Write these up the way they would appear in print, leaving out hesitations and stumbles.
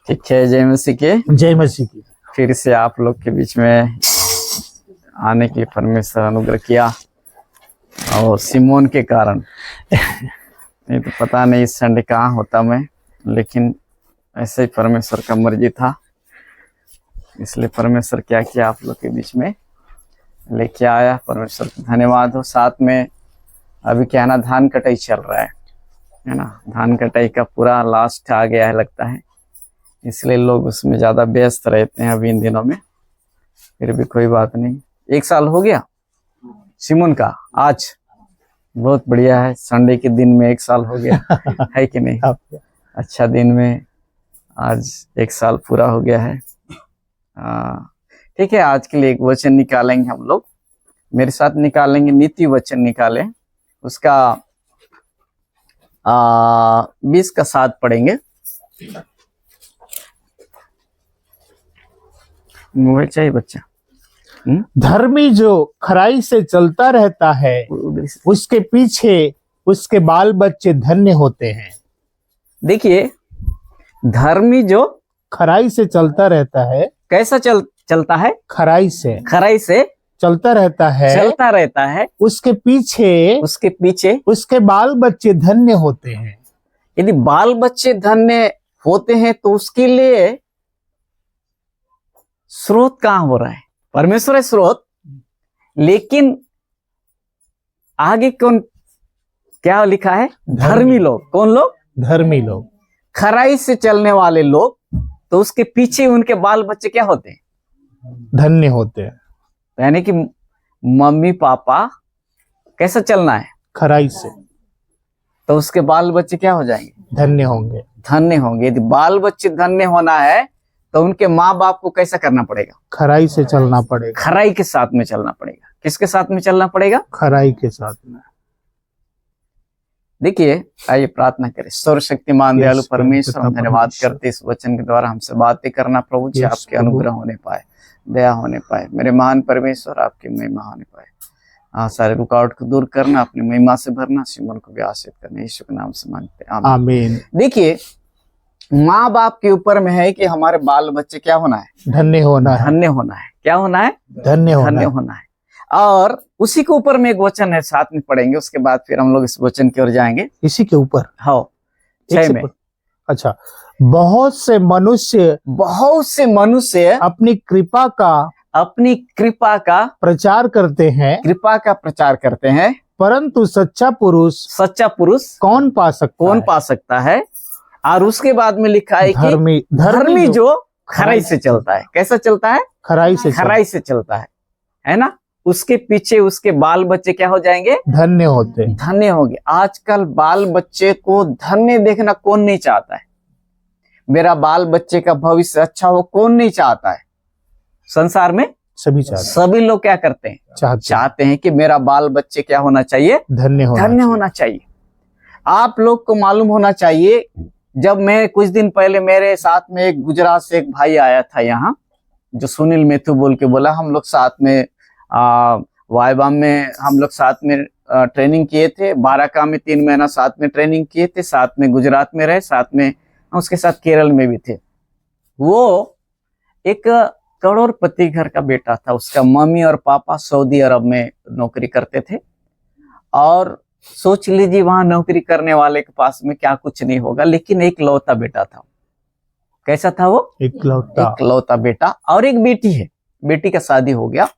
ठीक है, जय मसीह के। जय मसीह की। फिर से आप लोग के बीच में आने के लिए परमेश्वर अनुग्रह किया, और सिमोन के कारण नहीं तो पता नहीं इस संडे कहाँ होता मैं, लेकिन ऐसे ही परमेश्वर का मर्जी था, इसलिए परमेश्वर क्या किया आप लोग के बीच में लेके आया। परमेश्वर को धन्यवाद हो। साथ में अभी क्या है ना, धान कटाई चल रहा है ना, धान कटाई का पूरा लास्ट आ गया है लगता है, इसलिए लोग उसमें ज़्यादा व्यस्त रहते हैं अभी इन दिनों में। फिर भी कोई बात नहीं, 1 साल हो गया सिमोन का आज। बहुत बढ़िया है, संडे के दिन में 1 साल हो गया है कि नहीं। अच्छा दिन में आज 1 साल पूरा हो गया है। ठीक है, आज के लिए एक वचन निकालेंगे हम लोग, मेरे साथ निकालेंगे, नीति वचन निकालें, उसका 20 का 7 पढ़ेंगे। मोबाइल चाहिए बच्चा। धर्मी जो खराई से चलता रहता है उसके पीछे उसके बाल बच्चे धन्य होते हैं। देखिए, धर्मी जो खराई से चलता रहता है, कैसा चलता है? खराई से चलता रहता है, उसके पीछे उसके बाल बच्चे धन्य होते हैं। यदि बाल बच्चे धन्य होते हैं तो उसके लिए स्रोत कहाँ हो रहा है? परमेश्वर है स्रोत, लेकिन आगे कौन क्या लिखा है? धर्मी लोग। कौन लोग? धर्मी लोग, खराई से चलने वाले लोग, तो उसके पीछे उनके बाल बच्चे क्या होते हैं? धन्य होते हैं। यानी कि मम्मी पापा कैसा चलना है? खराई से, तो उसके बाल बच्चे क्या हो जाएंगे? धन्य होंगे। धन्य होंगे। यदि बाल बच्चे धन्य होना है तो उनके माँ बाप को कैसा करना पड़ेगा? खराई से चलना पड़ेगा। खराई के साथ में चलना पड़ेगा। किसके साथ में चलना पड़ेगा? खराई के साथ में। देखिए, आइए प्रार्थना करें। सर्वशक्तिमान दयालु परमेश्वर, हम धन्यवाद करते इस वचन के द्वारा हमसे बातें करना प्रभु जी, आपके अनुग्रह होने पाए, दया होने पाए। मेरे महान परमेश्वर, आपकी महिमा होने पाए। सारे रुकावट को दूर करना, अपनी महिमा से भरना, सिमोन को भी आशीष करना, यीशु के नाम से मांगते हैं, आमीन। देखिए, माँ बाप के ऊपर में है कि हमारे बाल बच्चे क्या होना है? धन्य होना है। धन्य होना है। क्या होना है? धन्य होना है। और उसी के ऊपर में एक वचन है, साथ में पढ़ेंगे, उसके बाद फिर हम लोग इस वचन की ओर जाएंगे। इसी के ऊपर? हाँ, 6 में। अच्छा, बहुत से मनुष्य अपनी कृपा का प्रचार करते हैं, परंतु सच्चा पुरुष कौन पा सकता है? और उसके बाद में लिखा है कि धर्मी जो खराई से चलता है। कैसा चलता है? खराई से चलता है ना। उसके पीछे उसके बाल बच्चे क्या हो जाएंगे? धन्य होंगे। आजकल बाल बच्चे को धन्य देखना कौन नहीं चाहता है? मेरा बाल बच्चे का भविष्य अच्छा हो, कौन नहीं चाहता है? संसार में सभी लोग क्या करते हैं? चाहते हैं कि मेरा बाल बच्चे क्या होना चाहिए? धन्य होना चाहिए। आप लोग को मालूम होना चाहिए, जब मैं कुछ दिन पहले, मेरे साथ में एक गुजरात से एक भाई आया था यहाँ, जो सुनील मेथु बोल के बोला, हम लोग साथ में वायबाम में हम लोग साथ में ट्रेनिंग किए थे। 12 का में 3 महीना साथ में ट्रेनिंग किए थे, साथ में गुजरात में रहे, साथ में उसके साथ केरल में भी थे। वो एक करोड़पति घर का बेटा था। उसका मम्मी और पापा सऊदी अरब में नौकरी करते थे, और सोच लीजिए वहां नौकरी करने वाले के पास में क्या कुछ नहीं होगा, लेकिन एक लौता बेटा था। कैसा था वो? एक लौता बेटा। और एक बेटी है, बेटी का शादी हो गया।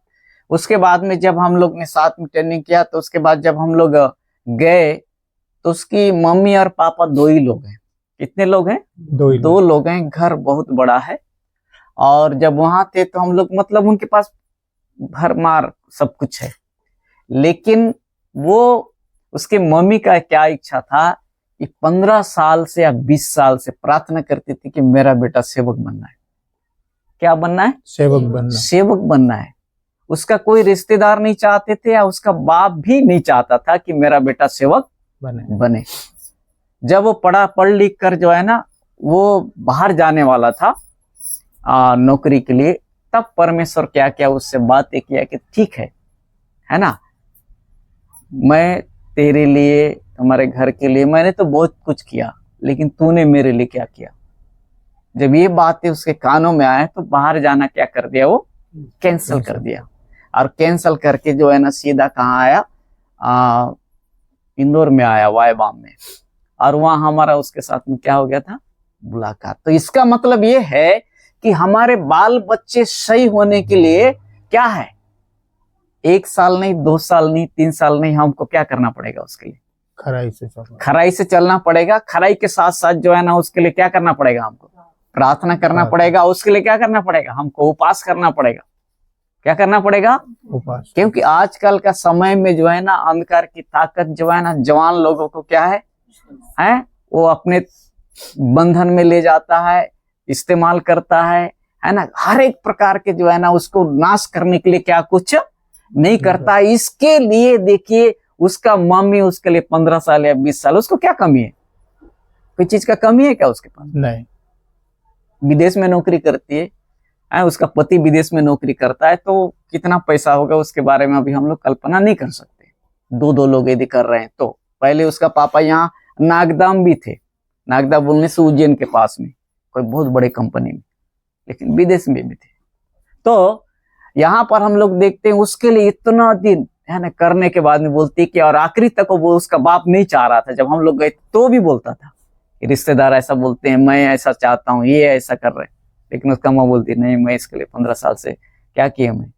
उसके बाद में जब हम लोग ने साथ में ट्रेनिंग किया, तो उसके बाद जब हम लोग गए तो उसकी मम्मी और पापा 2 ही लोग हैं। कितने लोग हैं? 2 लोग हैं। घर बहुत बड़ा है। और जब वहां थे तो हम लोग, मतलब उनके पास भरमार सब कुछ है, लेकिन वो उसके मम्मी का क्या इच्छा था कि 15 साल से या 20 साल से प्रार्थना करती थी कि मेरा बेटा सेवक बनना है। क्या बनना है? सेवक बनना है। उसका कोई रिश्तेदार नहीं चाहते थे, या उसका बाप भी नहीं चाहता था कि मेरा बेटा सेवक बने। जब वो पढ़ लिख कर जो है ना, वो बाहर जाने वाला था नौकरी के लिए, तब परमेश्वर क्या क्या उससे बातें किया कि ठीक है ना, मैं तेरे लिए, तुम्हारे घर के लिए मैंने तो बहुत कुछ किया, लेकिन तूने मेरे लिए क्या किया? जब ये बातें उसके कानों में आए तो बाहर जाना क्या कर दिया, वो कैंसिल कर दिया। और कैंसिल करके जो है ना सीधा कहाँ आया, इंदौर में आया, वायबाम में। और वहां हमारा उसके साथ में क्या हो गया था, मुलाकात। तो इसका मतलब ये है कि हमारे बाल बच्चे सही होने के लिए क्या है, 1 साल नहीं, 2 साल नहीं, 3 साल नहीं, हमको क्या करना पड़ेगा उसके लिए, खराई से चलना पड़ेगा। खराई के साथ साथ जो है ना उसके लिए क्या करना पड़ेगा, हमको प्रार्थना करना पड़ेगा। उसके लिए क्या करना पड़ेगा, हमको उपास करना पड़ेगा। क्या करना पड़ेगा, उपास। क्योंकि आजकल का समय में जो है ना अंधकार की ताकत जो है ना जवान लोगों को क्या है वो अपने बंधन में ले जाता है, इस्तेमाल करता है ना। हर एक प्रकार के जो है ना उसको नाश करने के लिए क्या कुछ नहीं करता। इसके लिए देखिए उसका मम्मी उसके लिए 15 साल या 20 साल, उसको क्या कमी है, कोई चीज का कमी है क्या उसके पास, नहीं। विदेश में नौकरी करती है, उसका पति विदेश में नौकरी करता है, तो कितना पैसा होगा उसके बारे में अभी हम लोग कल्पना नहीं कर सकते। 2 लोग यदि कर रहे हैं तो पहले उसका पापा यहाँ नागदाम भी थे, नागदा बोलने से उज्जैन के पास में कोई बहुत बड़े कंपनी में, लेकिन विदेश में भी थे। तो यहाँ पर हम लोग देखते हैं उसके लिए इतना दिन है ना करने के बाद में बोलती कि, और आखिरी तक वो उसका बाप नहीं चाह रहा था। जब हम लोग गए तो भी बोलता था, रिश्तेदार ऐसा बोलते हैं मैं ऐसा चाहता हूँ, ये ऐसा कर रहे हैं, लेकिन उसका माँ बोलती नहीं, मैं इसके लिए 15 साल से क्या किया, मैं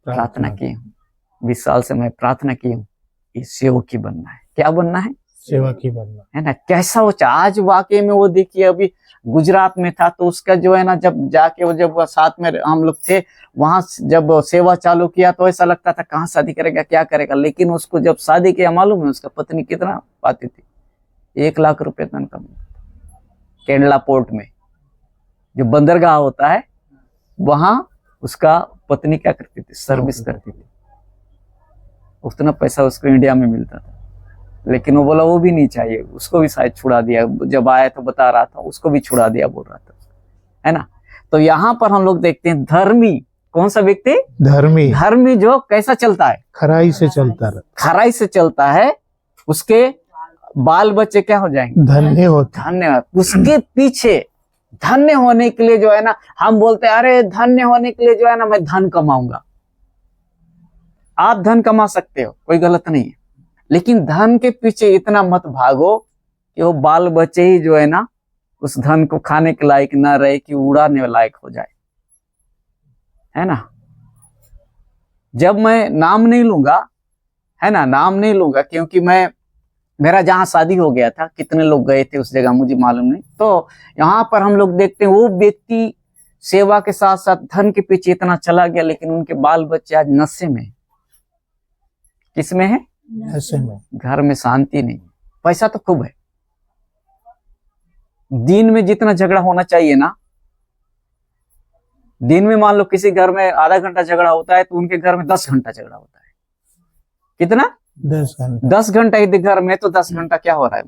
प्रार्थना की हूँ, 20 साल से मैं प्रार्थना की हूँ, इस सेवकी बनना है। क्या बनना है, सेवकी बनना है ना। कैसा वो आज वाकई में वो देखिए अभी गुजरात में था, तो उसका जो है ना जब जाके वो जब साथ में हम लोग थे वहां जब सेवा चालू किया तो ऐसा लगता था कहाँ शादी करेगा, क्या करेगा। लेकिन उसको जब शादी किया मालूम है उसका पत्नी कितना पाती थी, 1 लाख रुपए तनख्वाह केरला पोर्ट में जो बंदरगाह होता है वहां उसका पत्नी क्या करती थी, सर्विस करती थी। उतना पैसा उसको इंडिया में मिलता था, लेकिन वो बोला वो भी नहीं चाहिए, उसको भी शायद छुड़ा दिया। जब आया तो बता रहा था उसको भी छुड़ा दिया बोल रहा था, है ना। तो यहाँ पर हम लोग देखते हैं धर्मी, कौन सा व्यक्ति, धर्मी जो कैसा चलता है, खराई से चलता है, खराई से चलता है, उसके बाल बच्चे क्या हो जाएंगे, धन्य होते। धन्य, उसके पीछे धन्य होने के लिए जो है ना हम बोलते हैं अरे धन्य होने के लिए जो है ना मैं धन कमाऊंगा। आप धन कमा सकते हो, कोई गलत नहीं है, लेकिन धन के पीछे इतना मत भागो कि वो बाल बच्चे ही जो है ना उस धन को खाने के लायक ना रहे कि उड़ाने लायक हो जाए, है ना। जब मैं नाम नहीं लूंगा, है ना, नाम नहीं लूंगा, क्योंकि मेरा जहां शादी हो गया था, कितने लोग गए थे उस जगह मुझे मालूम नहीं। तो यहाँ पर हम लोग देखते हैं वो व्यक्ति सेवा के साथ साथ धन के पीछे इतना चला गया, लेकिन उनके बाल बच्चे आज नशे में, किसमें है, नशे में। घर में शांति नहीं, पैसा तो खूब है, दिन में जितना झगड़ा होना चाहिए ना, दिन में मान लो किसी घर में आधा घंटा झगड़ा होता है तो उनके घर में 10 घंटा झगड़ा होता है। कितना, 10 घंटा यदि घर में, तो 10 घंटा क्या हो रहा है,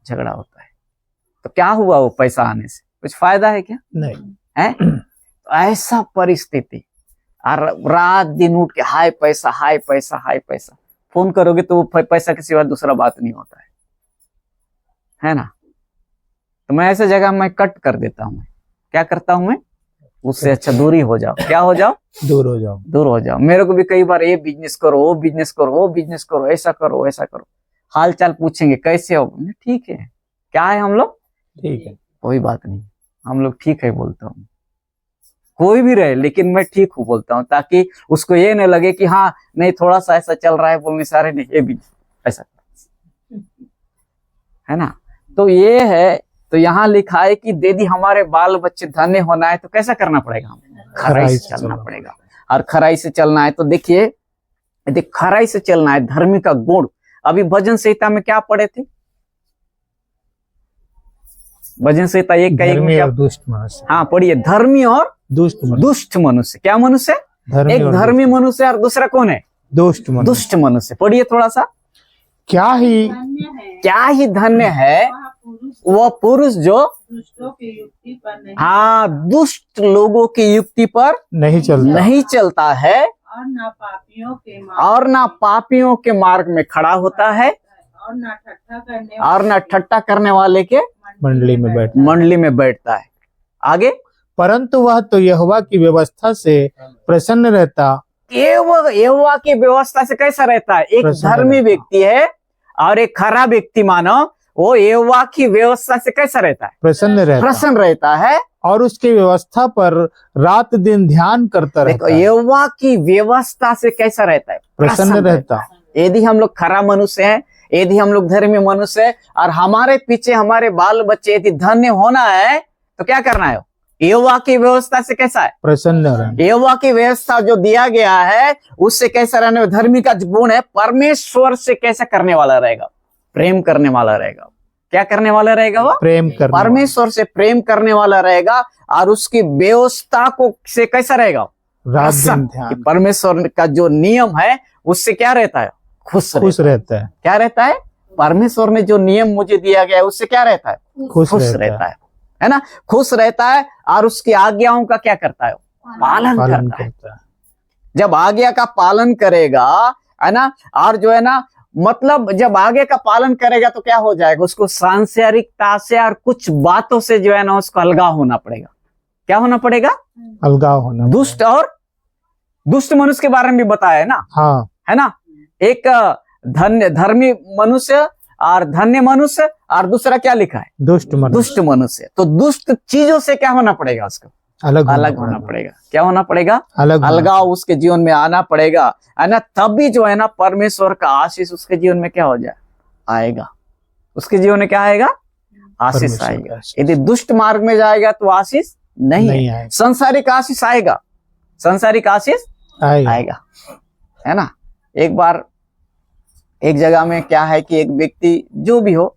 झगड़ा होता है। तो क्या हुआ वो पैसा आने से, कुछ फायदा है क्या, नहीं है। तो ऐसा परिस्थिति, और रात दिन उठ के हाय पैसा हाय पैसा हाय पैसा, फोन करोगे तो पैसा के सिवा दूसरा बात नहीं होता है ना। तो मैं ऐसे जगह मैं कट कर देता हूं, मैं क्या करता हूं, मैं उससे अच्छा दूरी हो जाओ। क्या हो जाओ, दूर हो जाओ, दूर हो जाओ। मेरे को भी कई बार ये बिजनेस करो, वो बिजनेस करो, वो बिजनेस करो, ऐसा करो ऐसा करो, हाल चाल पूछेंगे कैसे हो, ठीक है, क्या है हम लोग, ठीक है, कोई बात नहीं, हम लोग ठीक है बोलता हूँ, कोई भी रहे, लेकिन मैं ठीक हूँ बोलता हूँ, ताकि उसको ये नहीं लगे कि हाँ नहीं थोड़ा सा ऐसा चल रहा है बोलने सारे नहीं, ये भी ऐसा, है ना। तो ये है, तो यहाँ लिखा है कि यदि हमारे बाल बच्चे धन्य होना है तो कैसा करना पड़ेगा, हमें खराई से चलना पड़ेगा। और खराई से चलना है तो देखिए, यदि खराई से चलना है, धर्मी का गुण, अभी भजन संहिता में क्या पढ़े थे, भजन संहिता 1 का 1 में क्या, दुष्ट मनुष्य, हाँ पढ़िए, धर्मी और दुष्ट मनुष्य। क्या मनुष्य, एक धर्मी मनुष्य और दूसरा कौन है, दुष्ट मनुष्य। पढ़िए थोड़ा सा, क्या ही धन्य है वह पुरुष जो दुष्टों की युक्ति पर नहीं, हाँ दुष्ट लोगों की युक्ति पर नहीं चलता है, और ना पापियों के मार्ग में खड़ा होता है, और ना ठट्ठा करने वाले के मंडली में बैठता है। आगे, परंतु वह तो यहोवा की व्यवस्था से प्रसन्न रहता। यहोवा की व्यवस्था से कैसा रहता है? एक धर्मी व्यक्ति है और एक खरा व्यक्ति मानो, वो यहोवा की व्यवस्था से कैसा रहता है? प्रसन्न रहता है और उसकी व्यवस्था पर रात दिन ध्यान करता रहता है। यहोवा की व्यवस्था से कैसा रहता है? प्रसन्न रहता। यदि हम लोग खरा मनुष्य हैं, यदि हम लोग धर्मी मनुष्य है और हमारे पीछे हमारे बाल बच्चे यदि धन्य होना है तो क्या करना है? यहोवा की व्यवस्था से कैसा है? प्रसन्न रहना। यहोवा की व्यवस्था जो दिया गया है उससे कैसा रहने? धर्मी का जो गुण है, परमेश्वर से कैसा करने वाला रहेगा? प्रेम करने वाला रहेगा। क्या करने वाला रहेगा? वो प्रेम करने, परमेश्वर से प्रेम करने वाला रहेगा और उसकी व्यवस्था को से कैसा रहेगा? रात दिन ध्यान। परमेश्वर का जो नियम है उससे क्या रहता है? खुश रहता है। क्या रहता है? परमेश्वर ने जो नियम मुझे दिया गया है उससे क्या रहता है? खुश रहता है ना? खुश रहता है और उसकी आज्ञाओं का क्या करता है? पालन करता है। जब आज्ञा का पालन करेगा, है ना, और जो है ना, मतलब जब आगे का पालन करेगा तो क्या हो जाएगा? उसको सांसारिकता से और कुछ बातों से जो है ना उसको अलगाव होना पड़ेगा। क्या होना पड़ेगा? अलगाव होना। दुष्ट और दुष्ट मनुष्य के बारे में भी बताया है ना? हाँ, है ना। एक धर्मी मनुष्य और धन्य मनुष्य, और दूसरा क्या लिखा है? दुष्ट मनुष्य। तो दुष्ट चीजों से क्या होना पड़ेगा? उसको अलग होना पड़ेगा। क्या होना पड़ेगा? अलगाव उसके जीवन में आना पड़ेगा, है ना। तभी जो है ना परमेश्वर का आशीष उसके जीवन में क्या हो जाए? आएगा। उसके जीवन में क्या आएगा? आशीष आएगा। यदि दुष्ट मार्ग में जाएगा तो आशीष नहीं है। संसारिक आशीष आएगा, संसारिक आशीष आएगा, है ना। एक बार एक जगह में क्या है कि एक व्यक्ति जो भी हो,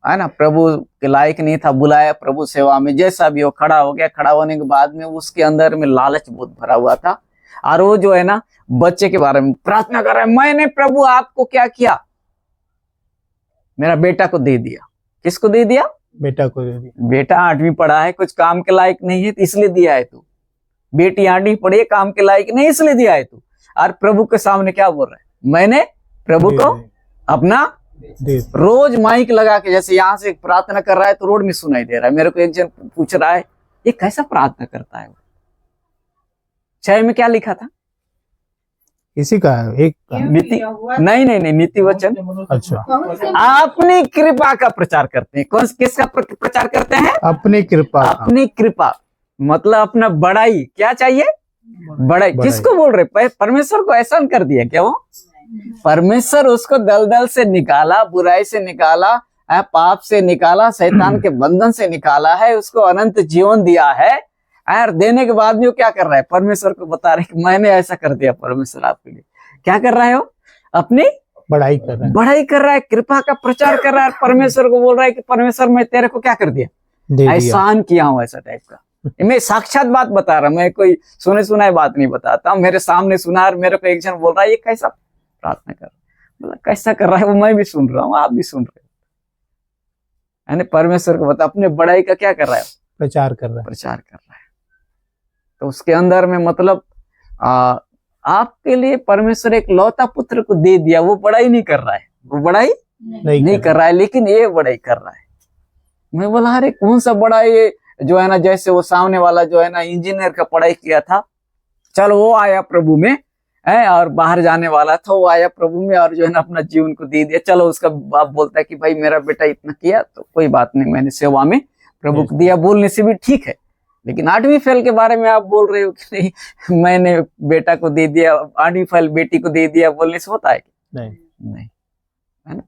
है ना, प्रभु के लायक नहीं था, बुलाया प्रभु सेवा में, जैसा भी हो खड़ा हो गया। खड़ा होने के बाद में उसके अंदर में लालच बहुत भरा हुआ था और वो जो है ना बच्चे के बारे में प्रार्थना कर रहा है, मैंने प्रभु आपको क्या किया? मेरा बेटा को दे दिया। किसको दे दिया? बेटा को दे दिया। बेटा 8वीं पढ़ा है, कुछ काम के लायक नहीं है, इसलिए दिया है तू। बेटी 8वीं पढ़ी है, काम के लायक नहीं, इसलिए दिया है तू। और प्रभु के सामने क्या बोल रहा है? मैंने प्रभु को अपना रोज माइक लगा के, जैसे यहाँ से प्रार्थना कर रहा है तो रोड में सुनाई दे रहा है। मेरे को एक जन पूछ रहा है ये कैसा प्रार्थना करता है? 6 में क्या लिखा था? इसी का एक नीति नहीं नीति वचन। अच्छा, अपनी कृपा का प्रचार करते हैं। कौन किसका प्रचार करते हैं? अपनी कृपा। अपनी कृपा मतलब अपना बड़ाई। क्या चाहिए? बड़ाई। किसको बोल रहे? परमेश्वर को एहसान कर दिया क्या? वो परमेश्वर उसको दलदल से निकाला, बुराई से निकाला, पाप से निकाला, शैतान के बंधन से निकाला है, उसको अनंत जीवन दिया है। और देने के बाद में वो क्या कर रहा है? परमेश्वर को बता रहे कि मैंने ऐसा कर दिया परमेश्वर आपके लिए। क्या कर रहा है वो? अपनी बड़ाई कर रहा है, बड़ाई कर रहा है, कृपा का प्रचार कर रहा है। परमेश्वर को बोल रहा है कि परमेश्वर मैं तेरे को क्या कर दिया? एहसान किया हूं, ऐसा टाइप का। मैं साक्षात बात बता रहा हूं, मैं कोई सुने सुनाए बात नहीं बताता हूं। मेरे सामने सुना और मेरे को एक जन बोल रहा है ये कैसा प्रार्थना कर, मतलब कैसा कर रहा है वो मैं भी सुन रहा हूँ, आप भी सुन रहे हो। परमेश्वर को बता, अपने बड़ाई का क्या कर रहा है? प्रचार कर रहा है, प्रचार कर रहा है। तो उसके अंदर में मतलब आपके लिए परमेश्वर एक लौता पुत्र को दे दिया, वो बड़ाई नहीं कर रहा है, वो बड़ाई नहीं कर रहा है, लेकिन ये बड़ाई कर रहा है। मैं बोला अरे कौन सा बड़ा ये जो है ना, जैसे वो सामने वाला जो है ना इंजीनियर का पढ़ाई किया था, चलो वो आया प्रभु में है, और बाहर जाने वाला था, वो आया प्रभु में और जो है ना अपना जीवन को दे दिया। चलो उसका बाप बोलता है कि भाई मेरा बेटा इतना किया तो कोई बात नहीं, मैंने सेवा में प्रभु को दिया, बोलने से भी ठीक है। लेकिन 8वीं फेल के बारे में आप बोल रहे हो कि नहीं मैंने बेटा को दे दिया, 8वीं फेल बेटी को दे दिया, बोलने से होता है? नहीं।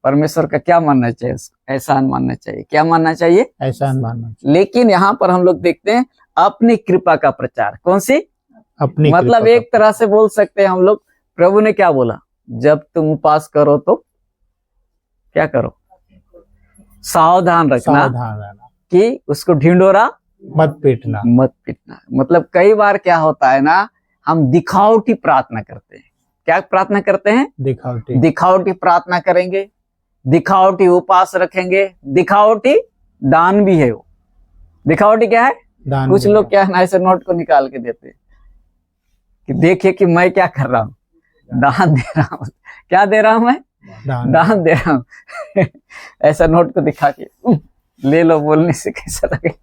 परमेश्वर का क्या मानना चाहिए? एहसान मानना चाहिए। क्या मानना चाहिए? एहसान मानना चाहिए। लेकिन यहाँ पर हम लोग देखते हैं अपनी कृपा का प्रचार। कौन सी? अपनी मतलब एक तरह से बोल सकते हैं हम लोग, प्रभु ने क्या बोला? जब तुम उपवास करो तो क्या करो? सावधान रखना कि उसको ढिंडोरा मत पीटना। मतलब कई बार क्या होता है ना, हम दिखावटी प्रार्थना करते हैं। क्या प्रार्थना करते हैं? दिखावटी प्रार्थना करेंगे, दिखावटी उपवास रखेंगे, दिखावटी दान भी है। वो दिखावटी क्या है? कुछ लोग क्या है ना ऐसे नोट को निकाल के देते हैं कि देखिए कि मैं क्या कर रहा हूँ, दान दे रहा हूँ। क्या दे रहा हूँ मैं? दान दे रहा हूँ। ऐसा नोट को दिखा के ले लो, बोलने से कैसा लगे?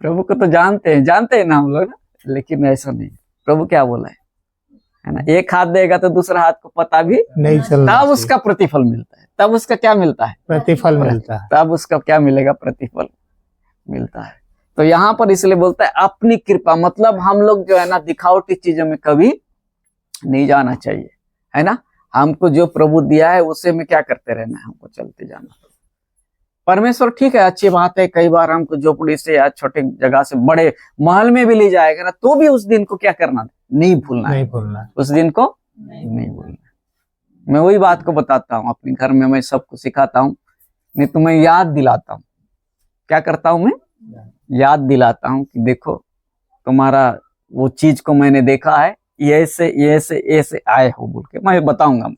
प्रभु को तो जानते हैं ना हम लोग, लेकिन ऐसा नहीं। प्रभु क्या बोला है ना, एक हाथ देगा तो दूसरा हाथ को पता भी नहीं चलता, तब उसका प्रतिफल मिलता है। तब उसका क्या मिलता है? प्रतिफल मिलता है। तब उसका क्या मिलेगा? प्रतिफल मिलता है। तो यहाँ पर इसलिए बोलता है अपनी कृपा, मतलब हम लोग जो है ना दिखावटी चीजों में कभी नहीं जाना चाहिए, है ना। हमको जो प्रभु दिया है उसे में क्या करते रहना है, हमको चलते जाना। परमेश्वर ठीक है, अच्छी बात है, कई बार हमको झोपड़ी से या छोटे जगह से बड़े महल में भी ले जाएगा ना, तो भी उस दिन को क्या करना, नहीं भूलना है, उस दिन को नहीं भूलना। मैं वही बात को बताता हूँ अपने घर में, मैं सबको सिखाता हूँ, नहीं तो मैं याद दिलाता हूँ। क्या करता हूँ मैं? याद दिलाता हूँ कि देखो तुम्हारा वो चीज को मैंने देखा है, ये से आए हो बोल के मैं बताऊंगा।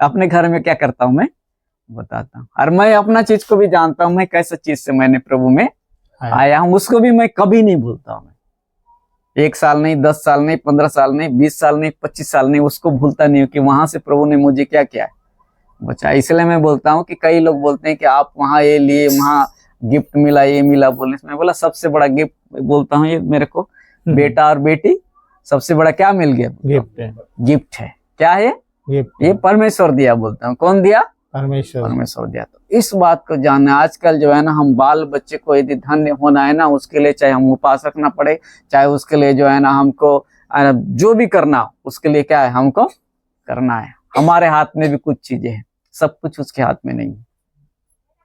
अपने घर में क्या करता हूँ मैं बताता हूँ, और मैं अपना चीज को भी जानता हूँ, मैं कैसा चीज से मैंने प्रभु में आया हूँ, उसको भी मैं कभी नहीं भूलता हूँ। 1 साल नहीं, 10 साल नहीं, 15 साल नहीं, 20 साल नहीं, 25 साल नहीं, उसको भूलता नहीं हूँ कि वहां से प्रभु ने मुझे क्या किया है, बचा। इसलिए मैं बोलता हूँ कि कई लोग बोलते हैं कि आप वहां ये लिए, वहां गिफ्ट मिला, ये मिला, बोलने से मैं बोला सबसे बड़ा गिफ्ट बोलता हूँ ये मेरे को बेटा और बेटी, सबसे बड़ा क्या मिल गया? गिफ्ट है। क्या है ये? परमेश्वर दिया बोलता हूँ। कौन दिया? परमेश्वर दिया। तो इस बात को जानना, आजकल जो है ना हम बाल बच्चे को यदि धन्य होना है ना, उसके लिए चाहे हम उपास रखना पड़े, चाहे उसके लिए जो है ना हमको जो भी करना हो, उसके लिए क्या है, हमको करना है। हमारे हाथ में भी कुछ चीजें हैं, सब कुछ उसके हाथ में नहीं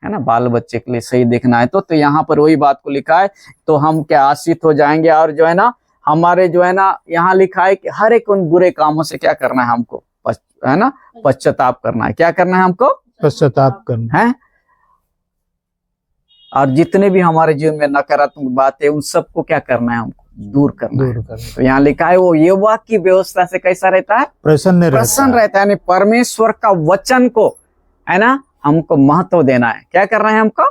है ना। बाल बच्चे के लिए सही देखना है तो यहाँ पर वही बात को लिखा है, तो हम क्या आश्रित हो जाएंगे। और जो है ना हमारे जो है ना यहाँ लिखा है कि हर एक उन बुरे कामों से क्या करना है हमको, है ना, पश्चाताप करना है। क्या करना है हमको? पश्चाताप करना है। और जितने भी हमारे जीवन में नकारात्मक बातें, उन सबको क्या करना है, हमको दूर करना है। तो यहाँ लिखा है वो यहोवा की व्यवस्था से कैसा रहता है? प्रसन्न रहता है। यानी परमेश्वर का वचन को, है ना, हमको महत्व देना है। क्या करना है हमको?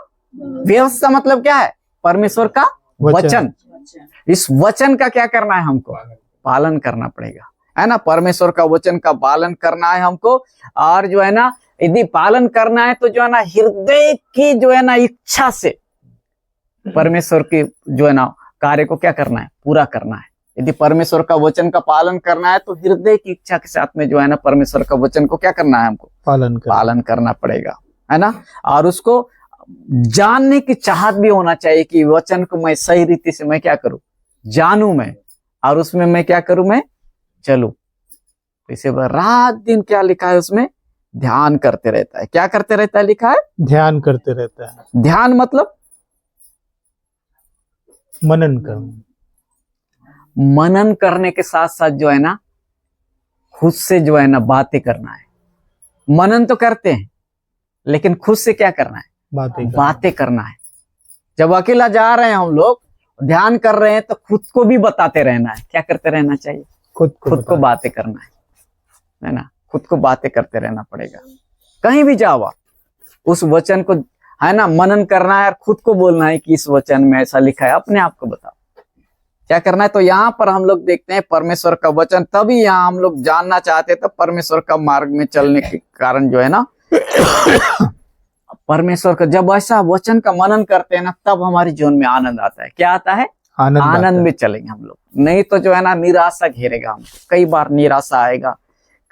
व्यवस्था मतलब क्या है? परमेश्वर का वचन। इस वचन का क्या करना है हमको? पालन करना पड़ेगा, है ना। परमेश्वर का वचन का पालन करना है हमको। और जो है ना यदि पालन करना है तो जो है ना हृदय की जो है ना इच्छा से परमेश्वर की जो है ना कार्य को क्या करना है? पूरा करना है। यदि परमेश्वर का वचन का पालन करना है तो हृदय की इच्छा के साथ में जो है ना परमेश्वर का वचन को क्या करना है? हमको पालन करना पड़ेगा, है ना। और उसको जानने की चाहत भी होना चाहिए कि वचन को मैं सही रीति से मैं क्या करूं, जानूं मैं, और उसमें मैं क्या करूं, मैं चलूं। इसे रात दिन क्या लिखा है उसमें? ध्यान करते रहता है। क्या करते रहता है लिखा है? ध्यान करते रहता है। ध्यान मतलब मनन करना। मनन करने के साथ साथ जो है ना खुद से जो है ना बातें करना है। मनन तो करते हैं लेकिन खुद से क्या करना है? बातें करना है। जब अकेला जा रहे हैं हम लोग, ध्यान कर रहे हैं, तो खुद को भी बताते रहना है। क्या करते रहना चाहिए? खुद को बातें करना है ना। खुद को बातें करते रहना पड़ेगा। कहीं भी जाओ आप, उस वचन को, है ना, मनन करना है और खुद को बोलना है कि इस वचन में ऐसा लिखा है। अपने आप को बताओ क्या करना है। तो यहाँ पर हम लोग देखते हैं परमेश्वर का वचन, तभी यहाँ हम लोग जानना चाहते हैं, तो परमेश्वर का मार्ग में चलने के कारण जो है ना परमेश्वर का जब ऐसा वचन का मनन करते हैं ना, तब हमारे जीवन में आनंद आता है। क्या आता है? आनंद में चलेंगे हम लोग। नहीं तो जो है ना निराशा घेरेगा हमको। कई बार निराशा आएगा,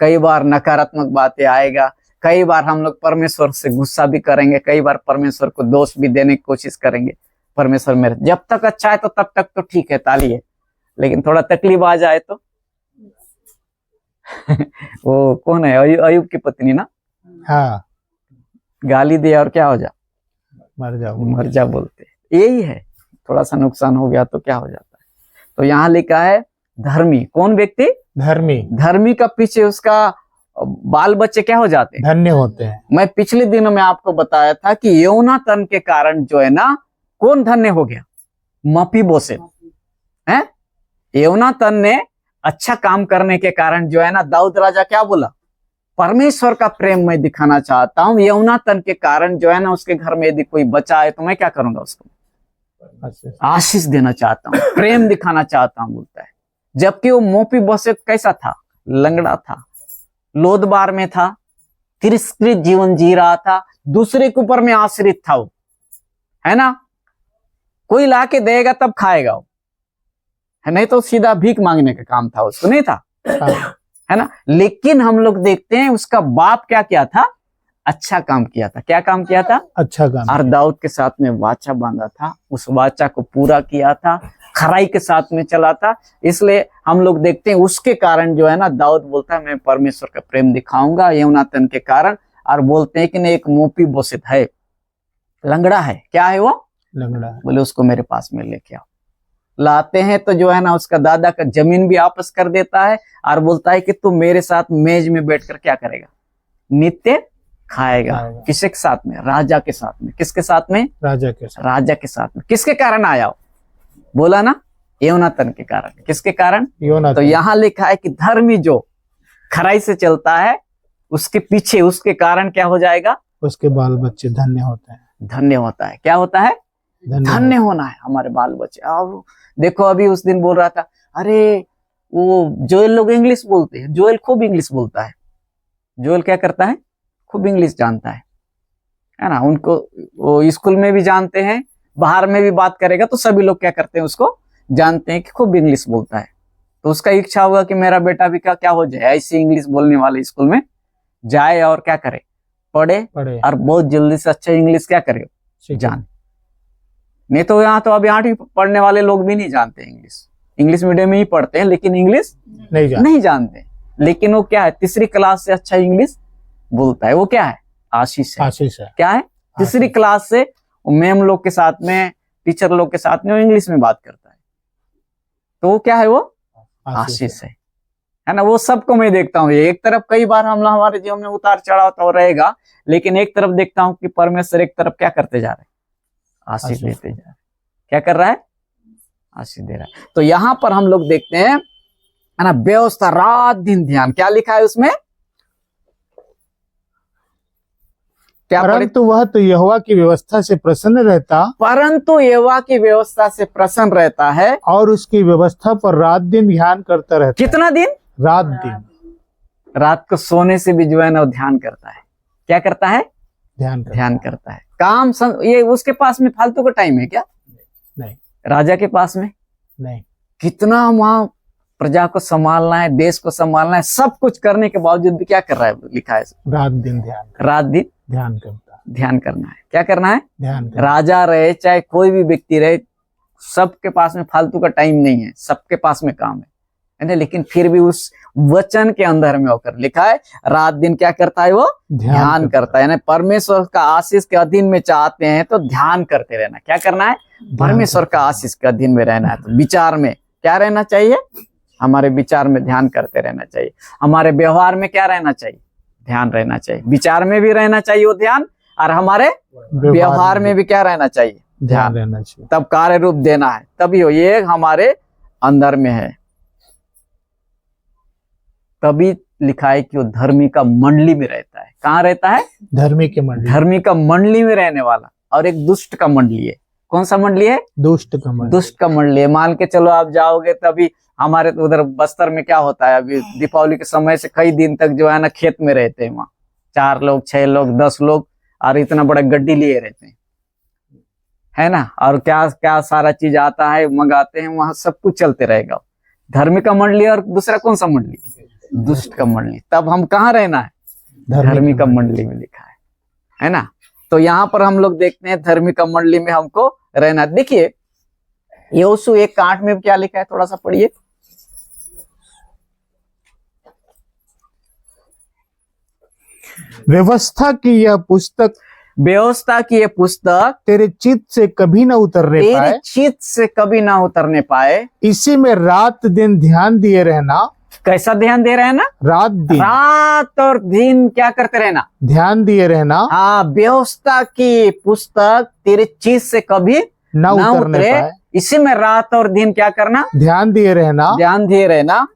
कई बार नकारात्मक बातें आएगा, कई बार हम लोग परमेश्वर से गुस्सा भी करेंगे, कई बार परमेश्वर को दोष भी देने की कोशिश करेंगे। परमेश्वर मेरे जब तक अच्छा है तो तब तक तो ठीक है, ताली है, लेकिन थोड़ा तकलीफ आ जाए तो वो कौन है, अयूब की पत्नी ना, हाँ, गाली दे और क्या हो जा, मर जा बोलते, यही है। थोड़ा सा नुकसान हो गया तो क्या हो जाता है। तो यहाँ लिखा है धर्मी। कौन व्यक्ति? धर्मी का पीछे उसका बाल बच्चे क्या हो जाते हैं? धन्य होते हैं। मैं पिछले दिनों में आपको बताया था कि योनातन के कारण जो है ना कौन धन्य हो गया? मफीबोशेत है। योनातन ने अच्छा काम करने के कारण जो है ना दाऊद राजा क्या बोला? परमेश्वर का प्रेम मैं दिखाना चाहता हूं। योनातन के कारण जो है ना उसके घर में यदि कोई बचा है तो मैं क्या करूंगा? उसको आशीष देना चाहता हूं, प्रेम दिखाना चाहता हूं बोलता है। जबकि वो मफीबोशेत कैसा था? लंगड़ा था, लोदबार में था, तिरस्कृत जीवन जी रहा था, दूसरे के ऊपर में आश्रित था वो, है ना, कोई ला के देगा तब खाएगा वो, है नहीं तो सीधा भीख मांगने का काम था उसको, नहीं था, है ना। लेकिन हम लोग देखते हैं उसका बाप क्या किया था, अच्छा काम किया था। क्या काम किया था? अच्छा काम। और दाऊद के साथ में वाचा बांधा था, उस वाचा को पूरा किया था, खराई के साथ में चला था। इसलिए हम लोग देखते हैं उसके कारण जो है ना, दाऊद बोलता है मैं परमेश्वर का प्रेम दिखाऊंगा योनातन के कारण। और बोलते हैं कि नहीं, एक मोपी बोसित है, लंगड़ा है, क्या है वो? लंगड़ा। बोले उसको मेरे पास में लेके आओ। लाते हैं तो जो है ना, उसका दादा का जमीन भी वापस कर देता है और बोलता है कि तू मेरे साथ मेज में बैठकर क्या करेगा? नित्य खाएगा। किसके साथ में? राजा के साथ में। किसके साथ में? राजा के साथ। राजा के साथ में। किसके कारण आया हो? बोला ना, योनातन के कारण। किसके कारण? योनातन। तो यहाँ लिखा है कि धर्मी जो खराई से चलता है उसके पीछे, उसके कारण क्या हो जाएगा? उसके बाल बच्चे धन्य होते हैं। धन्य होता है। क्या होता है? धन्य होना है हमारे बाल बच्चे। और देखो अभी उस दिन बोल रहा था, अरे वो जोएल लोग इंग्लिश बोलते हैं, जोएल खूब इंग्लिश बोलता है। जोएल क्या करता है? खूब इंग्लिश जानता है ना। उनको वो स्कूल में भी जानते हैं, बाहर में भी बात करेगा तो सभी लोग क्या करते हैं, उसको जानते हैं कि खूब इंग्लिश बोलता है। तो उसका इच्छा होगा कि मेरा बेटा भी क्या हो जाए, ऐसी इंग्लिश बोलने वाले स्कूल में जाए और क्या करे, पढ़े और बहुत जल्दी से अच्छा इंग्लिश क्या करे, जाने। नहीं तो यहाँ तो अब 8वीं पढ़ने वाले लोग भी नहीं जानते इंग्लिश, इंग्लिश मीडियम में ही पढ़ते हैं लेकिन इंग्लिश नहीं जानते। लेकिन वो क्या है, 3री क्लास से अच्छा इंग्लिश बोलता है। वो क्या है? आशीष है। आशीष है। क्या है? 3री क्लास से मैम लोग के साथ में, टीचर लोग के साथ में वो इंग्लिश में बात करता है। तो वो क्या है? वो आशीष है ना। वो सबको मैं देखता हूँ। एक तरफ कई बार हमारे जीवन में उतार चढ़ाव तो रहेगा, लेकिन एक तरफ देखता हूँ कि परमेश्वर एक तरफ क्या करते जा रहे हैं, आशीष देते जा रहे। क्या कर रहा है? आशीष दे रहा है। तो यहाँ पर हम लोग देखते हैं, है ना, व्यवस्था, रात दिन ध्यान। क्या लिखा है उसमें? क्या? परंतु वह तो यहोवा की व्यवस्था से प्रसन्न रहता, परंतु यहोवा की व्यवस्था से प्रसन्न रहता है और उसकी व्यवस्था पर रात दिन ध्यान करता रहता। कितना दिन? रात दिन। रात को सोने से भी जो है ना ध्यान करता है। क्या करता है? ध्यान करता है। काम ये उसके पास में फालतू का टाइम है क्या? नहीं। राजा के पास में नहीं। कितना वहां प्रजा को संभालना है, देश को संभालना है, सब कुछ करने के बावजूद भी क्या कर रहा है? लिखा है रात दिन ध्यान। रात दिन ध्यान करता, ध्यान करना है। क्या करना है? ध्यान करना। राजा रहे चाहे कोई भी व्यक्ति रहे, सबके पास में फालतू का टाइम नहीं है, सबके पास में काम है ना। लेकिन फिर भी उस वचन के अंदर में होकर लिखा है रात दिन क्या करता है? वो ध्यान करता है ना। परमेश्वर का आशीष के अधीन में चाहते हैं तो ध्यान करते रहना। क्या करना है? परमेश्वर का आशीष के अधीन में रहना है। तो विचार में क्या रहना चाहिए? हमारे विचार में ध्यान करते रहना चाहिए। हमारे व्यवहार में क्या रहना चाहिए? ध्यान रहना चाहिए। विचार में भी रहना चाहिए वो ध्यान, और हमारे व्यवहार में भी क्या रहना चाहिए? ध्यान रहना चाहिए। तब कार्य रूप देना है, तभी हो। ये हमारे अंदर में है। तभी लिखा है कि वो धर्मी का मंडली में रहता है। कहाँ रहता है? धर्मी के मंडली। धर्मी का मंडली में रहने वाला। और एक दुष्ट का मंडली है। कौन सा मंडली है? दुष्ट का मंडली। दुष्ट का मंडली है। मान के चलो आप जाओगे तभी, हमारे उधर बस्तर में क्या होता है, अभी दीपावली के समय से कई दिन तक जो है ना खेत में रहते हैं, वहाँ 4 लोग 6 लोग 10 लोग और इतना बड़ा गड्डी लिए रहते हैं, है ना। और क्या क्या सारा चीज आता है, मंगाते हैं, वहां सब कुछ चलते रहेगा। धर्मी का मंडली और दूसरा कौन सा मंडली? दुष्ट का मंडली। तब हम कहाँ रहना है? धर्मी का मंडली में लिखा है ना। तो यहाँ पर हम लोग देखते हैं धर्मी का मंडली में हमको रहना। देखिए यहोशू 1:8 में क्या लिखा है, थोड़ा सा पढ़िए। व्यवस्था की यह पुस्तक, व्यवस्था की ये पुस्तक तेरे चित्त से कभी न उतरने पाए, तेरे चित्त से कभी ना उतरने पाए। इसी में रात दिन ध्यान दिए रहना। कैसा ध्यान दे रहे हैं ना? रात दिन। रात और दिन क्या करते रहना? ध्यान दिए रहना। हाँ, व्यवस्था की पुस्तक तेरे चित्त से कभी ना उतरने पाए, इसी में रात और दिन क्या करना? ध्यान दिए रहना। ध्यान दिए रहना।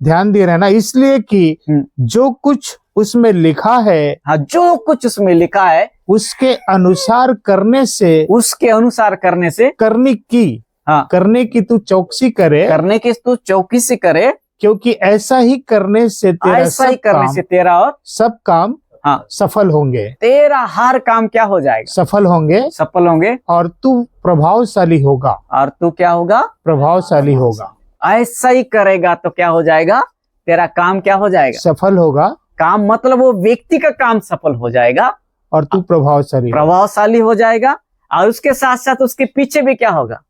ध्यान दिए रहना, इसलिए कि जो कुछ उसमें लिखा है, हाँ, जो कुछ उसमें लिखा है उसके अनुसार करने से, उसके अनुसार करने से, करने की, हाँ, करने की तू चौकसी करे, करने की तू चौकसी करे, क्योंकि ऐसा ही करने से तेरा ऐसा ही करने से तेरा और सब काम हाँ सफल होंगे, तेरा हर काम क्या हो जाएगा, सफल होंगे, सफल होंगे, और तू प्रभावशाली होगा, और तू क्या होगा, प्रभावशाली होगा। ऐसा ही करेगा तो क्या हो जाएगा, तेरा काम क्या हो जाएगा, सफल होगा। काम मतलब वो व्यक्ति का काम सफल हो जाएगा और तू प्रभावशाली हो जाएगा, और उसके साथ साथ उसके पीछे भी क्या होगा,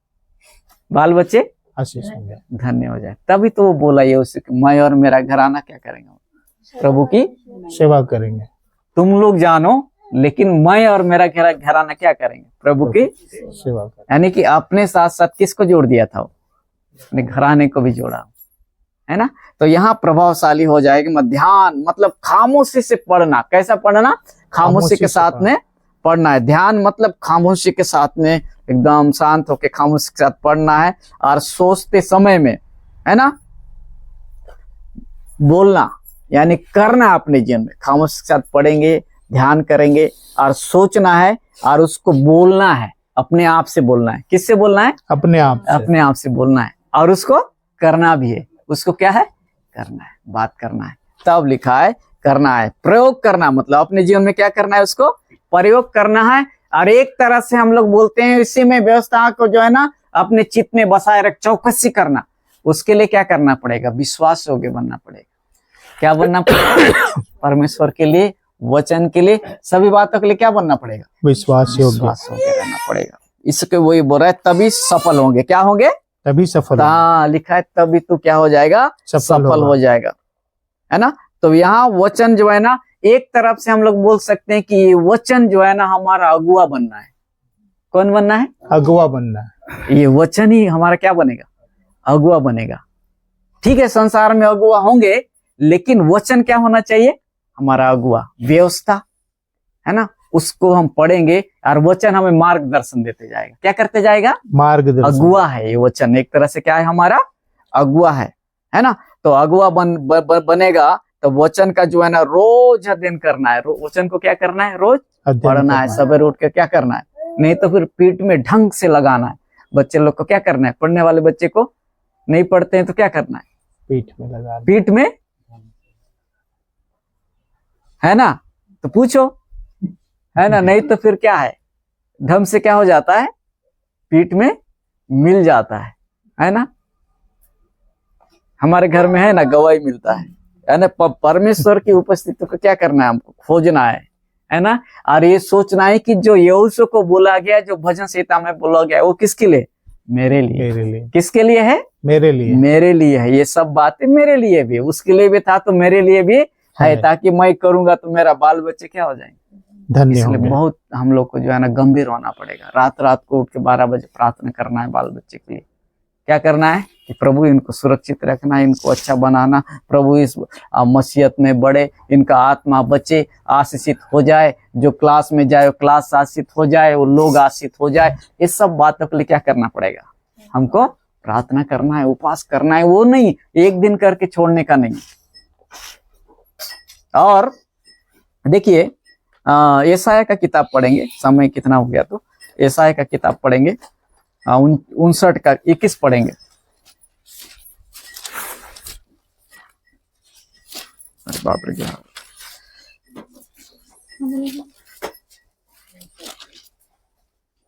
बाल बच्चे आशीष होंगे, धन्य हो जाए। तभी तो वो बोला ये उसे, मैं और मेरा घराना क्या करेंगे, प्रभु की सेवा करेंगे। तुम लोग जानो, लेकिन मैं और मेरा घराना क्या करेंगे, प्रभु की सेवा करेंगे। यानी कि अपने साथ साथ किसको जोड़ दिया था, अपने घराने को भी जोड़ा, है ना। तो यहाँ प्रभावशाली हो जाएगा। ध्यान मतलब खामोशी से पढ़ना। कैसा पढ़ना, खामोशी के साथ में पढ़ना है। ध्यान मतलब खामोशी के साथ में एकदम शांत होकर खामोशी के साथ पढ़ना है, और सोचते समय में, है ना, बोलना यानी करना अपने जीवन में। खामोशी के साथ पढ़ेंगे, ध्यान करेंगे और सोचना है, और उसको बोलना है, अपने आप से बोलना है। किससे बोलना है, अपने आप से बोलना है, और उसको करना भी है। उसको क्या है, करना है, बात करना है। तब लिखा है करना है, प्रयोग करना मतलब अपने जीवन में क्या करना है, उसको प्रयोग करना है। और एक तरह से हम लोग बोलते हैं इसी में व्यवस्था को जो है ना अपने चित्त में बसाए रख, चौकसी करना। उसके लिए क्या करना पड़ेगा, विश्वास योग्य बनना पड़ेगा। क्या बनना पड़ेगा, परमेश्वर के लिए, वचन के लिए, सभी बातों के लिए क्या बनना पड़ेगा, विश्वास योग्य रहना पड़ेगा। इसके वही बोल रहा है, तभी सफल होंगे। क्या होंगे, तभी सफल। हाँ लिखा है, तभी तो क्या हो जाएगा, सफल हो जाएगा, है ना। तो यहाँ वचन जो है ना, एक तरफ से हम लोग बोल सकते हैं कि ये वचन जो है ना हमारा अगुआ बनना है। कौन बनना है, अगुआ बनना है। ये वचन ही हमारा क्या बनेगा, अगुआ बनेगा। ठीक है, संसार में अगुआ होंगे, लेकिन वचन क्या होना चाहिए, हमारा अगुआ। व्यवस्था है ना, उसको हम पढ़ेंगे और वचन हमें मार्गदर्शन देते जाएगा। क्या करते जाएगा, मार्गदर्शन। अगुआ है ये वचन, एक तरह से क्या है, हमारा अगुआ है ना। तो अगुआ बनेगा तो वचन का जो है ना रोज अध्ययन करना है। वचन को क्या करना है, रोज पढ़ना है, सवेरे उठ के क्या करना है, नहीं तो फिर पीठ में ढंग से लगाना है। बच्चे लोग को क्या करना है, पढ़ने वाले बच्चे को नहीं पढ़ते हैं तो क्या करना है, पीठ में लगाना, पीठ में, है ना। तो पूछो, है ना, नहीं तो फिर क्या है, ढंग से क्या हो जाता है, पीठ में मिल जाता है ना। हमारे घर में है ना गवाही मिलता है ना। परमेश्वर की उपस्थिति को क्या करना है, हमको खोजना है ना। और ये सोचना है कि जो यहोशू को बोला गया, जो भजन संहिता में बोला गया, वो किसके लिए, मेरे लिए। किसके लिए है, मेरे लिए है। ये सब बातें मेरे लिए भी, उसके लिए भी था तो मेरे लिए भी है, ताकि मैं करूंगा तो मेरा बाल बच्चे क्या हो जाएंगे, धन्य होंगे। बहुत हम लोग को जो है ना गंभीर होना पड़ेगा। रात को उठ के 12 बजे प्रार्थना करना है बाल बच्चे के लिए। क्या करना है कि प्रभु इनको सुरक्षित रखना है, इनको अच्छा बनाना, प्रभु इस मसीहत में बढ़े, इनका आत्मा बचे, आशीषित हो जाए। जो क्लास में जाए वो क्लास आशीषित हो जाए, वो लोग आशीषित हो जाए। इस सब बातों के लिए क्या करना पड़ेगा, हमको प्रार्थना करना है, उपवास करना है। वो नहीं एक दिन करके छोड़ने का नहीं। और देखिए यशायाह का किताब पढ़ेंगे, समय कितना हो गया, तो यशायाह का किताब पढ़ेंगे 59 का 21 पढ़ेंगे। बाप रे, क्या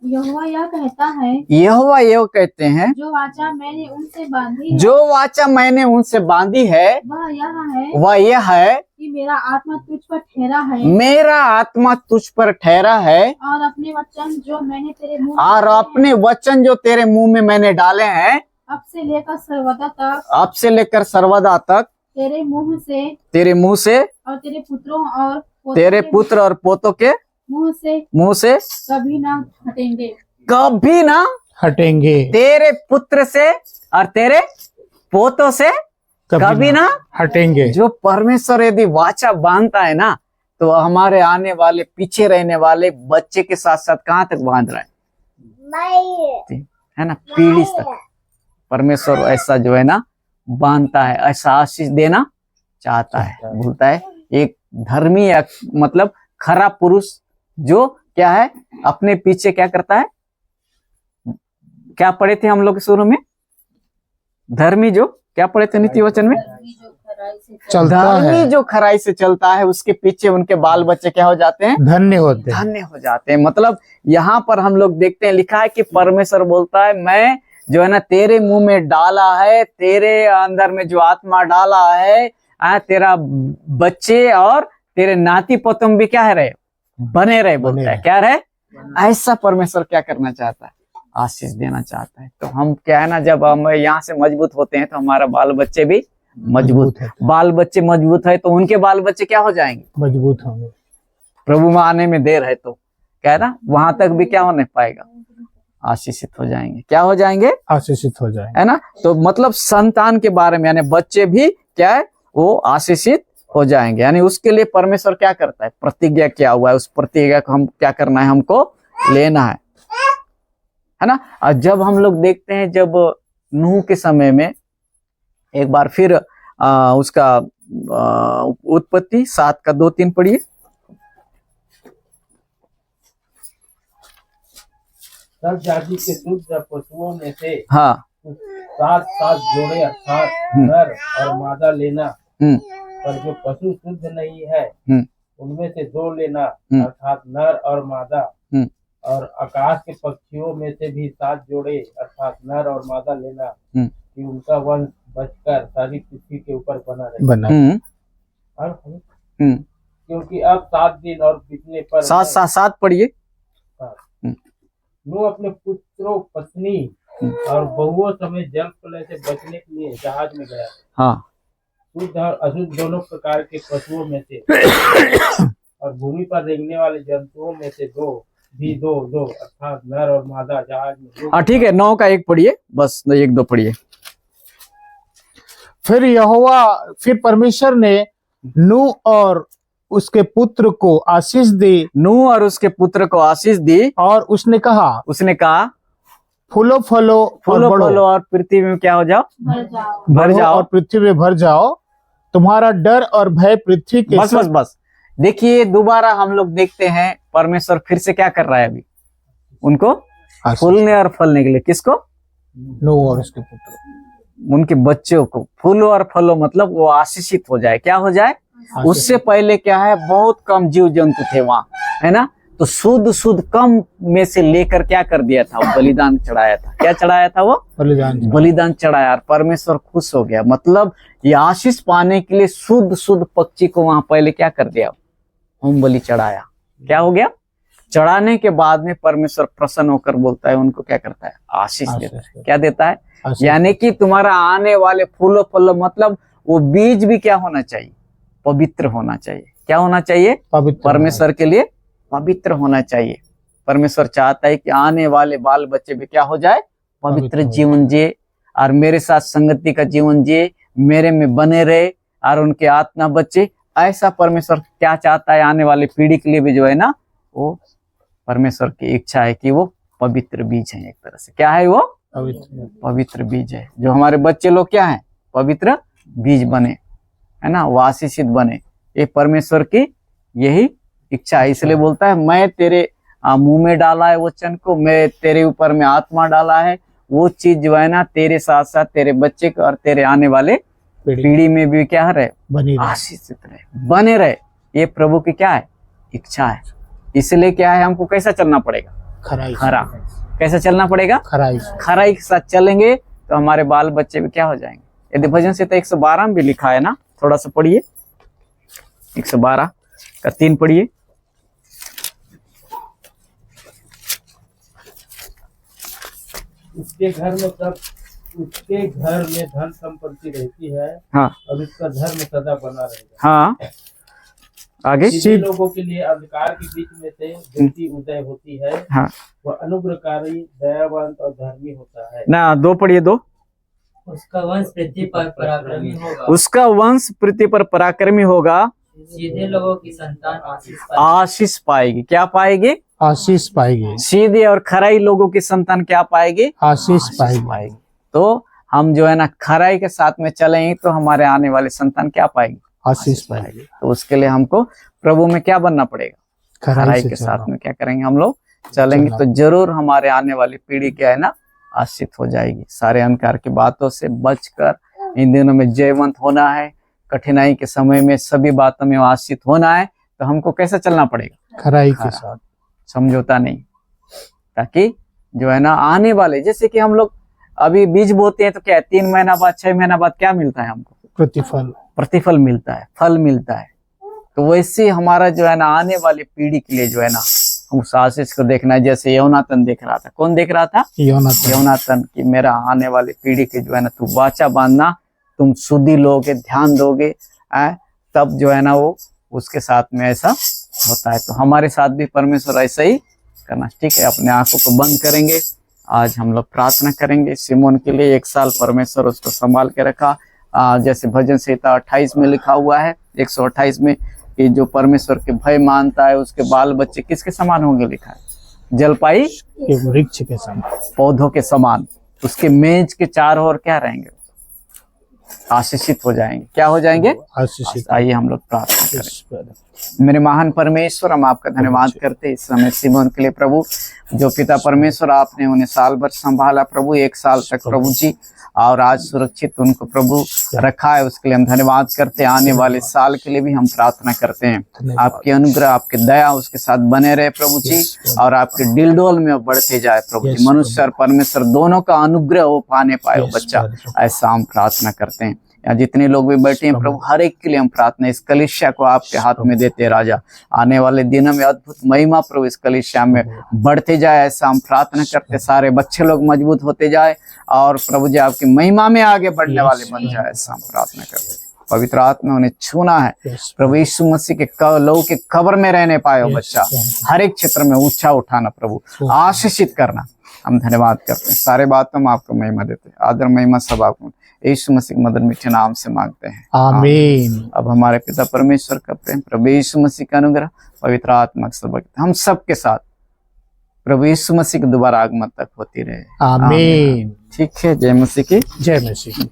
यहोवा यह कहता है, यहोवा यह कहते हैं, जो वाचा मैंने उनसे बांधी है, जो वाचा मैंने उनसे बांधी है, वह यह है कि मेरा आत्मा तुझ पर ठहरा है, मेरा आत्मा तुझ पर ठहरा है, और अपने वचन जो मैंने तेरे मुंह और अपने वचन जो तेरे मुंह में मैंने डाले हैं, अब से लेकर सर्वदा तक, अब से लेकर सर्वदा तक, तेरे मुंह से और तेरे पुत्रों और तेरे पुत्र और पोतों के मुंह से कभी ना हटेंगे, कभी ना हटेंगे। तेरे पुत्र से और तेरे पोतों से कभी ना हटेंगे। जो परमेश्वर यदि वाचा बांधता है ना, तो हमारे आने वाले पीछे रहने वाले बच्चे के साथ साथ कहाँ तक बांध रहा है ना, पीढ़ी तक। परमेश्वर ऐसा जो है ना बांधता है, ऐसा आशीष देना चाहता है, बोलता है। एक धर्मी या मतलब खरा पुरुष जो क्या है, अपने पीछे क्या करता है, क्या पढ़े थे हम लोग शुरू में, धर्मी जो क्या पढ़े थे नीति वचन में, चलता धर्मी है, जो खराई से चलता है उसके पीछे उनके बाल बच्चे क्या हो जाते हैं? धन्य होते हैं। धन्य हो जाते हैं। मतलब यहाँ पर हम लोग देखते हैं लिखा है कि परमेश्वर बोलता है मैं जो है ना तेरे मुंह में डाला है, तेरे अंदर में जो आत्मा डाला है, तेरा बच्चे और तेरे नाती पोतम भी क्या है रहे, बने रहे। बोलता है क्या रहे? ऐसा परमेश्वर क्या करना चाहता है? आशीष देना चाहता है। तो हम क्या है ना, जब हम यहाँ से मजबूत होते हैं तो हमारा बाल बच्चे भी मजबूत है। बाल बच्चे मजबूत है तो उनके बाल बच्चे क्या हो जाएंगे? मजबूत होंगे। प्रभु में आने में देर है तो क्या है ना, वहां तक भी क्या होने पाएगा? आशीषित हो जाएंगे। क्या हो जाएंगे? आशीषित हो जाएंगे, है ना। तो मतलब संतान के बारे में, यानी बच्चे भी क्या है, वो आशीषित हो जाएंगे। यानी उसके लिए परमेश्वर क्या करता है? प्रतिज्ञा किया हुआ है। उस प्रतिज्ञा को हम क्या करना है? हमको लेना है ना। और जब हम लोग देखते हैं, जब नूह के समय में एक बार फिर उसका उत्पत्ति 7 का 2-3 पढ़िए। सब जाति के शुद्ध पशुओं में से हाँ 7 जोड़े अर्थात नर और मादा लेना, पर जो पशु शुद्ध नहीं है उनमें से 2 लेना अर्थात नर और मादा, और आकाश के पक्षियों में से भी 7 जोड़े अर्थात नर और मादा लेना, कि उनका वंश बचकर सारी पृथ्वी के ऊपर बना रहे। क्योंकि अब 7 दिन और बीतने पर 7 पढ़िए। नूह अपने पुत्रों, पत्नी और बहुओं समेत जल प्रलय से बचने के लिए जहाज में गया। हाँ। शुद्ध और अशुद्ध दोनों प्रकार के पशुओं में से और भूमि पर रेंगने वाले जंतुओं में से 2 अर्थात नर और मादा जहाज में। हाँ ठीक है, 9 का 1 पढ़िए, बस 1-2 पढ़िए। फिर परमेश्वर ने नूह और उसके पुत्र को आशीष दी। नूह और उसके पुत्र को आशीष दी, और उसने कहा फूलो फलो और पृथ्वी में क्या हो जाओ? भर जाओ और पृथ्वी में भर जाओ, तुम्हारा डर और भय पृथ्वी के बस। देखिए दोबारा हम लोग देखते हैं परमेश्वर फिर से क्या कर रहा है अभी? उनको फूलने और फलने के लिए। किसको? नूह और उसके पुत्र, उनके बच्चों को फूलो और फलो, मतलब वो आशीषित हो जाए। क्या हो जाए? उससे पहले क्या है, बहुत कम जीव जंतु थे वहां, है ना। तो शुद्ध कम में से लेकर क्या कर दिया था? वो बलिदान चढ़ाया था। क्या चढ़ाया था? वो बलिदान चढ़ाया, और परमेश्वर खुश हो गया। मतलब ये आशीष पाने के लिए शुद्ध पक्षी को वहां पहले क्या कर दिया? होम बलि चढ़ाया। क्या हो गया? चढ़ाने के बाद में परमेश्वर प्रसन्न होकर बोलता है, उनको क्या करता है? आशीष देता है। क्या देता है? यानी कि तुम्हारा आने वाले फूलो फलो, मतलब वो बीज भी क्या होना चाहिए? पवित्र होना चाहिए। क्या होना चाहिए? परमेश्वर के लिए पवित्र होना चाहिए। परमेश्वर चाहता है कि आने वाले बाल बच्चे भी क्या हो जाए? पवित्र जीवन जिए, और मेरे साथ संगति का जीवन जिए, मेरे में बने रहे, और उनके आत्मा बच्चे। ऐसा परमेश्वर क्या चाहता है? आने वाली पीढ़ी के लिए भी जो है ना, वो परमेश्वर की इच्छा है कि वो पवित्र बीज है। एक तरह से क्या है? वो पवित्र बीज है। जो हमारे बच्चे लोग क्या है? पवित्र बीज बने, है ना, वो आशीषित बने। ये परमेश्वर की यही इच्छा है। इसलिए बोलता है मैं तेरे मुंह में डाला है वचन को, मैं तेरे ऊपर में आत्मा डाला है। वो चीज जो है ना, तेरे साथ साथ तेरे बच्चे को और तेरे आने वाले पीढ़ी में भी क्या रहे? आशीषित रहे, बने रहे। ये प्रभु की क्या है? इच्छा है। इसलिए क्या है, हमको कैसा चलना पड़ेगा? खरा। कैसा चलना पड़ेगा? खराई के साथ चलेंगे तो हमारे बाल बच्चे भी क्या हो जाएंगे? यदि भजन संहिता 112 में भी लिखा है ना, थोड़ा सा पढ़िए। 112 का 3 पढ़िए। उसके घर में धन संपत्ति रहती है। हाँ। और उसका धर्म सदा बना रहेगा। हाँ आगे। सीधे लोगों के लिए अंधकार के बीच में से ज्योति उदय होती है। हाँ। वह अनुग्रहकारी, दयावंत और धर्मी होता है। ना 2 पढ़िए। 2 उसका वंश पृथ्वी पर पराक्रमी होगा। उसका वंश पृथ्वी पर पराक्रमी होगा। सीधे लोगों की संतान आशीष पाएगी। क्या पाएगी? आशीष पाएगी। सीधे और खराई लोगों की संतान क्या पाएगी? आशीष पाएगी। तो हम जो है ना खराई के साथ में चलेंगे तो हमारे आने वाले संतान क्या पाएगी? आशीष पाएगी। तो उसके लिए हमको प्रभु में क्या बनना पड़ेगा? खराई के साथ में क्या करेंगे? हम लोग चलेंगे तो जरूर हमारे आने वाली पीढ़ी क्या है ना, आशीष हो जाएगी। सारे अंधकार की बातों से बचकर इन दिनों में जयवंत होना है, कठिनाई के समय में सभी बातों में आश्रित होना है तो हमको कैसे चलना पड़ेगा? खराई के साथ, समझौता नहीं, ताकि जो है ना आने वाले, जैसे कि हम लोग अभी बीज बोते हैं तो क्या 3 महीना बाद 6 महीना बाद क्या मिलता है हमको? प्रतिफल मिलता है, फल मिलता है। तो वैसे हमारा जो है ना आने वाली पीढ़ी के लिए जो है ना हम उस आशीष को देखना है। जैसे योनातन देख रहा था, कौन देख रहा था? योनातन की मेरा आने वाली पीढ़ी के जो है ना तू वाचा बांधना, तुम सुधि लोगे, ध्यान दोगे, तब जो है ना वो उसके साथ में ऐसा होता है। तो हमारे साथ भी परमेश्वर ऐसा ही करना, ठीक है। अपने आंखों को बंद करेंगे, आज हम लोग प्रार्थना करेंगे सिमोन के लिए। 1 साल परमेश्वर उसको संभाल के रखा। जैसे भजन संहिता 28 में लिखा हुआ है, 128 में, कि जो परमेश्वर के भय मानता है उसके बाल बच्चे किसके समान होंगे, लिखा है जलपाई वृक्ष के समान, पौधों के समान। उसके मेज के चारों ओर क्या रहेंगे? आशीषित हो जाएंगे। क्या हो जाएंगे? आशीषित। आइए हम लोग प्रार्थना करें। मेरे महान परमेश्वर, हम आपका धन्यवाद करते इस समय सिमोन के लिए प्रभु, जो पिता परमेश्वर आपने उन्हें साल भर संभाला प्रभु, 1 साल तक प्रभु जी, और आज सुरक्षित उनको प्रभु रखा है, उसके लिए हम धन्यवाद करते हैं। आने वाले साल के लिए भी हम प्रार्थना करते हैं, आपकी अनुग्रह, आपकी दया उसके साथ बने रहे प्रभु जी, और आपके दिलडोल में बढ़ते जाए प्रभु जी। मनुष्य और परमेश्वर दोनों का अनुग्रह वो पाने पाए वो बच्चा, ऐसा हम प्रार्थना करते हैं। यहाँ जितने लोग भी बैठे हैं प्रभु, हर एक के लिए हम प्रार्थना, इस कलीसिया को आपके हाथ में देते हैं राजा। आने वाले दिनों में अद्भुत महिमा प्रभु इस कलीसिया में बढ़ते जाए, ऐसा हम प्रार्थना करते। सारे बच्चे लोग मजबूत होते जाए और प्रभु जी आपकी महिमा में आगे बढ़ने वाले बन जाए, ऐसा हम प्रार्थना करते। पवित्र आत्मा उन्हें छूना है प्रभु यीशु मसीह के लहू के कब्र में रहने पाए हो बच्चा, हर एक क्षेत्र में ऊंचा उठाना प्रभु, आशीषित करना। हम धन्यवाद करते हैं, सारे बातों में आपको महिमा देते हैं। आदर महिमा सब आपको यीशु मसीह मदन मीठे नाम से मांगते हैं, आमीन। अब हमारे पिता परमेश्वर का प्रेम, प्रभु यीशु मसीह का अनुग्रह, पवित्र आत्मा का सबक हम सबके साथ प्रभु यीशु मसीह के दोबारा आगमन तक होती रहे, आमीन। ठीक है, जय मसीह की, जय मसीह की।